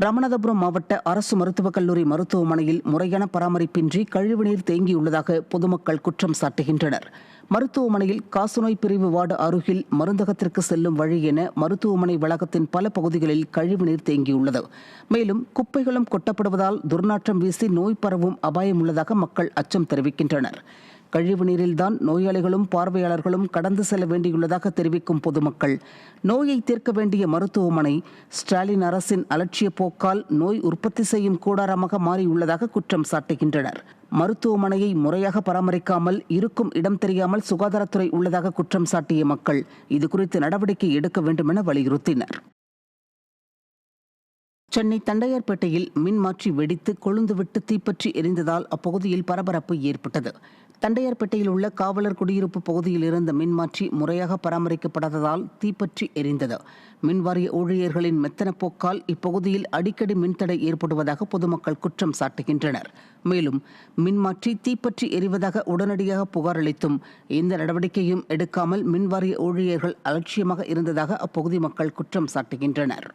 ராமநாதபுரம் மாவட்ட அரசு மருத்துவக் கல்லூரி மருத்துவமனையில் முறையான பராமரிப்பின்றி கழிவுநீர் தேங்கியுள்ளதாக பொதுமக்கள் குற்றம் சாட்டுகின்றனர். மருத்துவமனையில் காசநோய் பிரிவு வார்டு அருகில் மருந்தகத்திற்கு செல்லும் வழி என மருத்துவமனை வளாகத்தின் பல பகுதிகளில் கழிவுநீர் தேங்கியுள்ளது. மேலும் குப்பைகளும் கொட்டப்படுவதால் துர்நாற்றம் வீசி நோய் பரவும் அபாயம் உள்ளதாக மக்கள் அச்சம் தெரிவிக்கின்றனர். கழிவு நீரில்தான் நோயாளிகளும் பார்வையாளர்களும் கடந்து செல்ல வேண்டியுள்ளதாக தெரிவிக்கும் பொதுமக்கள், நோயை தீர்க்க வேண்டிய மருத்துவமனை ஸ்டாலின் அரசின் அலட்சிய போக்கால் நோய் உற்பத்தி செய்யும் கூடாரமாக மாறியுள்ளதாக குற்றம் சாட்டுகின்றனர். மருத்துவமனையை முறையாக பராமரிக்காமல் இருக்கும் இடம் தெரியாமல் சுகாதாரத்துறை உள்ளதாக குற்றம் சாட்டிய மக்கள் இதுகுறித்து நடவடிக்கை எடுக்க வேண்டும் என வலியுறுத்தினர். சென்னை தண்டையார்பேட்டையில் மின்மாற்றி வெடித்து கொழுந்துவிட்டு தீப்பற்றி எரிந்ததால் அப்பகுதியில் பரபரப்பு ஏற்பட்டது. தண்டையார்பேட்டையில் உள்ள காவலர் குடியிருப்பு பகுதியில் இருந்த மின்மாற்றி முறையாக பராமரிக்கப்படாததால் தீப்பற்றி எரிந்தது. மின்வாரிய ஊழியர்களின் மெத்தன போக்கால் இப்பகுதியில் அடிக்கடி மின்தடை ஏற்படுவதாக பொதுமக்கள் குற்றம் சாட்டுகின்றனர். மேலும் மின்மாற்றி தீப்பற்றி எரிவதாக உடனடியாக புகார் அளித்தும் எந்த நடவடிக்கையும் எடுக்காமல் மின்வாரிய ஊழியர்கள் அலட்சியமாக இருந்ததாக அப்பகுதி மக்கள் குற்றம் சாட்டுகின்றனர்.